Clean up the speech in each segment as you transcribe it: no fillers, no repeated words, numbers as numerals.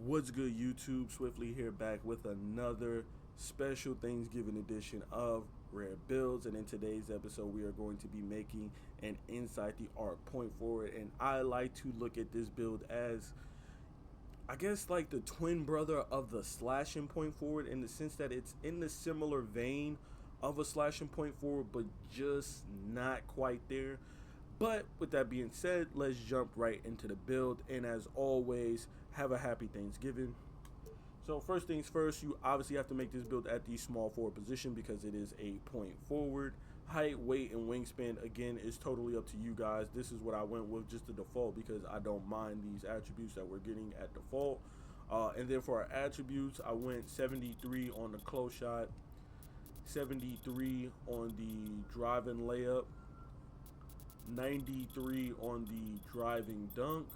What's good, YouTube? Swiftly here, back with another special Thanksgiving edition of Rare Builds. And in today's episode, we are going to be making an inside the arc point forward. And I like to look at this build as, I guess, like the twin brother of the slashing point forward, in the sense that it's in the similar vein of a slashing point forward, but just not quite there. But with that being said, let's jump right into the build. And as always, have a happy Thanksgiving. So first things first, you obviously have to make this build at the small forward position because it is a point forward. Height, weight, and wingspan, again, is totally up to you guys. This is what I went with, just the default, because I don't mind these attributes that we're getting at default. And then for our attributes, I went 73 on the close shot, 73 on the driving layup, 93 on the driving dunk.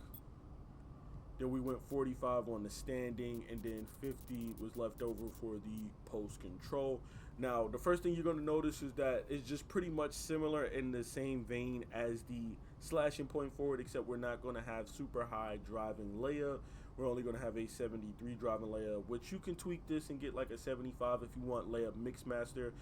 Then we went 45 on the standing, and then 50 was left over for the post control. Now, the first thing you're going to notice is that it's just pretty much similar in the same vein as the slashing point forward, except we're not going to have super high driving layup. We're only going to have a 73 driving layup, which you can tweak this and get like a 75 if you want layup mix master.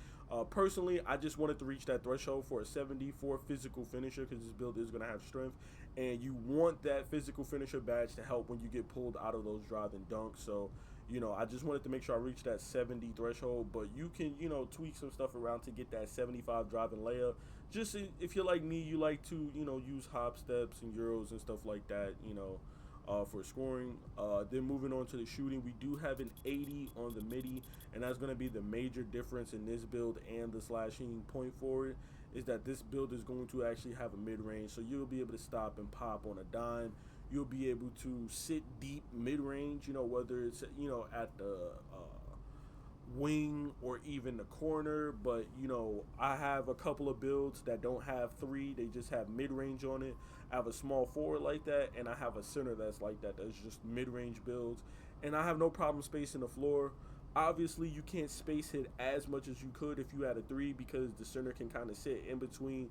Personally, I just wanted to reach that threshold for a 74 physical finisher, because this build is going to have strength, and you want that physical finisher badge to help when you get pulled out of those driving dunks. So, you know, I just wanted to make sure I reached that 70 threshold, but you can, you know, tweak some stuff around to get that 75 driving layup. Just if you're like me, you like to, you know, use hop steps and euros and stuff like that, you know, for scoring. Then moving on to the shooting, we do have an 80 on the midi, and that's going to be the major difference in this build and the slashing point forward, is that this build is going to actually have a mid-range, so you'll be able to stop and pop on a dime. You'll be able to sit deep mid-range, you know, whether it's, you know, at the wing or even the corner. But, you know, I have a couple of builds that don't have three, they just have mid-range on it. I have a small forward like that, and I have a center that's like that, that's just mid-range builds, and I have no problem spacing the floor. Obviously, you can't space it as much as you could if you had a three, because the center can kind of sit in between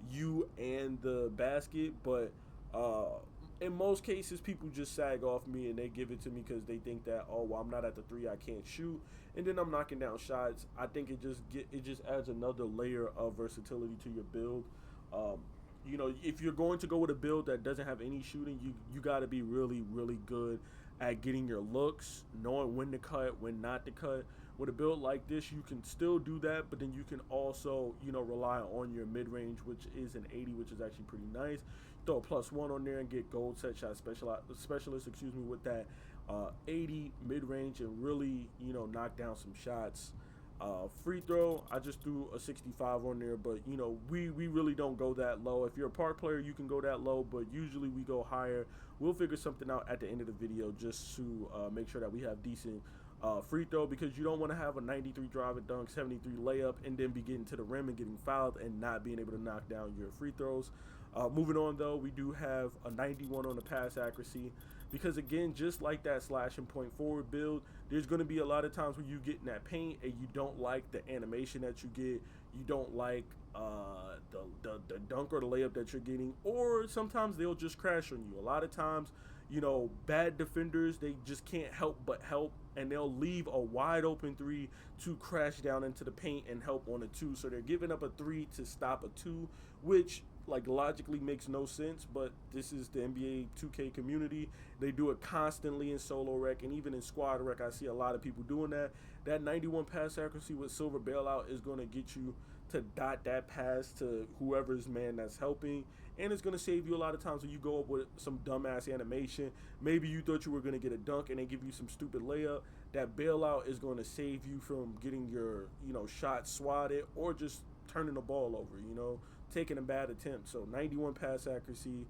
you and the basket. But in most cases, people just sag off me and they give it to me because they think that, oh, well, I'm not at the three, I can't shoot, and then I'm knocking down shots. I think it just adds another layer of versatility to your build. You know, if you're going to go with a build that doesn't have any shooting, you got to be really, really good at getting your looks, knowing when to cut, when not to cut. With a build like this, you can still do that, but then you can also, you know, rely on your mid-range, which is an 80, which is actually pretty nice. Throw a +1 on there and get gold set shot specialist, excuse me, with that 80 mid-range, and really, you know, knock down some shots. Free throw, I just threw a 65 on there, but, you know, we really don't go that low. If you're a park player, you can go that low, but usually we go higher. We'll figure something out at the end of the video just to make sure that we have decent free throw, because you don't want to have a 93 driving dunk, 73 layup, and then be getting to the rim and getting fouled and not being able to knock down your free throws. Moving on, though, we do have a 91 on the pass accuracy, because, again, just like that slashing point forward build, there's going to be a lot of times when you get in that paint and you don't like the animation that you get, you don't like the dunk or the layup that you're getting, or sometimes they'll just crash on you. A lot of times, you know, bad defenders, they just can't help but help, and they'll leave a wide open three to crash down into the paint and help on a two. So they're giving up a three to stop a two, which, like, logically makes no sense, but this is the NBA 2K community. They do it constantly in solo rec, and even in squad rec, I see a lot of people doing that. That 91 pass accuracy with silver bailout is going to get you to dot that pass to whoever's man that's helping, and it's going to save you a lot of times when you go up with some dumbass animation. Maybe you thought you were going to get a dunk and they give you some stupid layup. That bailout is going to save you from getting your, you know, shot swatted, or just turning the ball over, you know, taking a bad attempt. So 91 pass accuracy.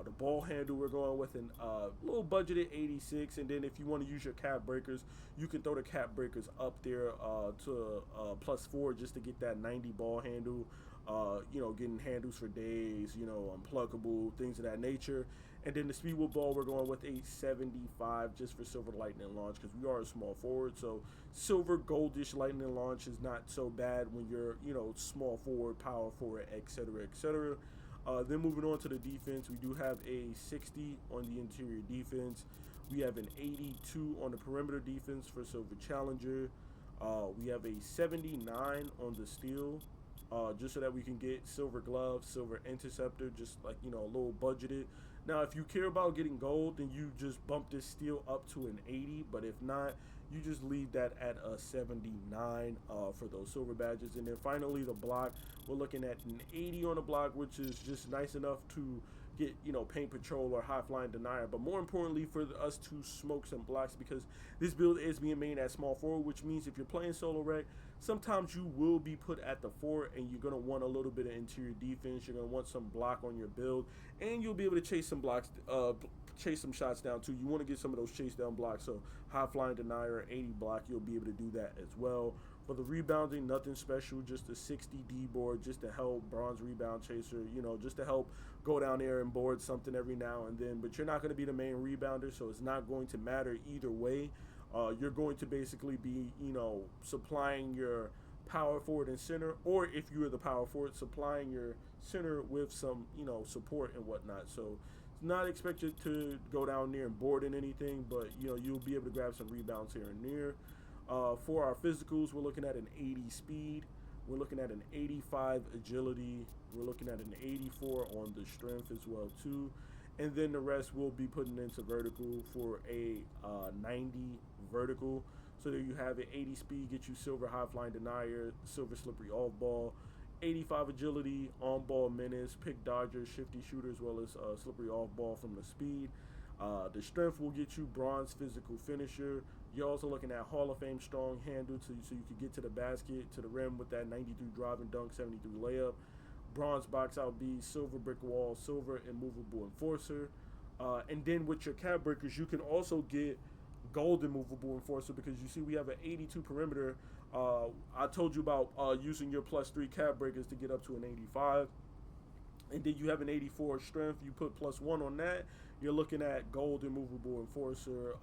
The ball handle, we're going with a little budgeted 86, and then if you want to use your cap breakers, you can throw the cap breakers up there to +4, just to get that 90 ball handle. You know, getting handles for days, you know, unpluckable, things of that nature. And then the speed with ball, we're going with a 75 just for silver lightning launch, because we are a small forward, so silver goldish lightning launch is not so bad when you're, you know, small forward, power forward, etc., etc. Then moving on to the defense, we do have a 60 on the interior defense. We have an 82 on the perimeter defense for Silver Challenger. We have a 79 on the steel, just so that we can get silver gloves, silver interceptor, just like, you know, a little budgeted. Now, if you care about getting gold, then you just bump this steel up to an 80. But if not, you just leave that at a 79 for those silver badges. And then finally, the block, we're looking at an 80 on the block, which is just nice enough to get, you know, paint patrol or high flying denier, but more importantly for us to smoke some blocks, because this build is being made at small forward, which means if you're playing solo rec, sometimes you will be put at the 4 and you're going to want a little bit of interior defense. You're going to want some block on your build, and you'll be able to chase some blocks, chase some shots down too. You want to get some of those chase down blocks, so high flying denier, 80 block, you'll be able to do that as well. For the rebounding, nothing special, just a 60 D board just to help, bronze rebound chaser, you know, just to help go down there and board something every now and then. But you're not going to be the main rebounder, so it's not going to matter either way. You're going to basically be, you know, supplying your power forward and center, or if you're the power forward, supplying your center with some, you know, support and whatnot. So it's not expected to go down there and board in anything, but, you know, you'll be able to grab some rebounds here and there. For our physicals, we're looking at an 80 speed. We're looking at an 85 agility. We're looking at an 84 on the strength as well too. And then the rest we'll be putting into vertical for a 90 vertical. So there you have it. 80 speed gets you silver high flying denier, silver slippery off ball. 85 agility, on ball menace, pick dodger, shifty shooter, as well as slippery off ball from the speed. The strength will get you bronze physical finisher. You're also looking at Hall of Fame strong handle so you can get to the basket, to the rim with that 93 driving dunk, 73 layup. Bronze box out B, silver brick wall, silver immovable enforcer. And then with your cap breakers, you can also get gold immovable enforcer, because you see we have an 82 perimeter. I told you about using your +3 cap breakers to get up to an 85. And then you have an 84 strength. You put +1 on that. You're looking at gold immovable enforcer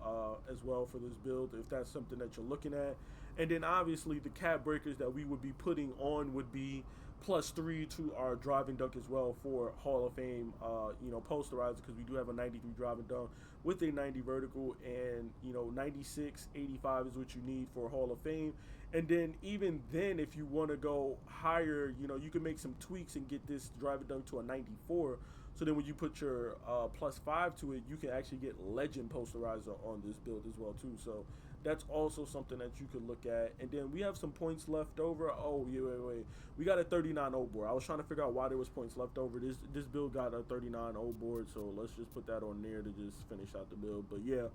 as well for this build, if that's something that you're looking at. And then obviously the cap breakers that we would be putting on would be +3 to our driving dunk as well for Hall of Fame, you know, posterizer, because we do have a 93 driving dunk with a 90 vertical, and, you know, 96, 85 is what you need for Hall of Fame. And then even then, if you want to go higher, you know, you can make some tweaks and get this driving dunk to a 94. So then when you put your +5 to it, you can actually get legend posterizer on this build as well too. So that's also something that you could look at. And then we have some points left over. Oh, yeah, wait. We got a 39-0 board. I was trying to figure out why there was points left over. This build got a 39-0 board, so let's just put that on there to just finish out the build. But yeah,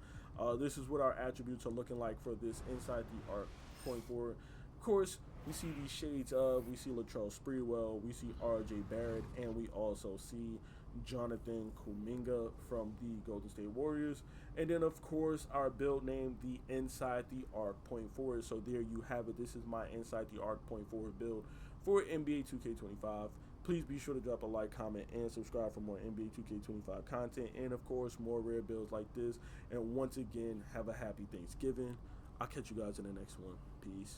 this is what our attributes are looking like for this inside the arc point forward. Of course, we see these shades of, we see Latrell Sprewell, we see RJ Barrett, and we also see Jonathan Kuminga from the Golden State Warriors. And then of course our build name, the inside the arc point forward. So there you have it. This is my inside the arc point forward build for NBA 2K25. Please be sure to drop a like, comment, and subscribe for more NBA 2K25 content, and of course more rare builds like this. And once again, have a happy Thanksgiving. I'll catch you guys in the next one. Peace.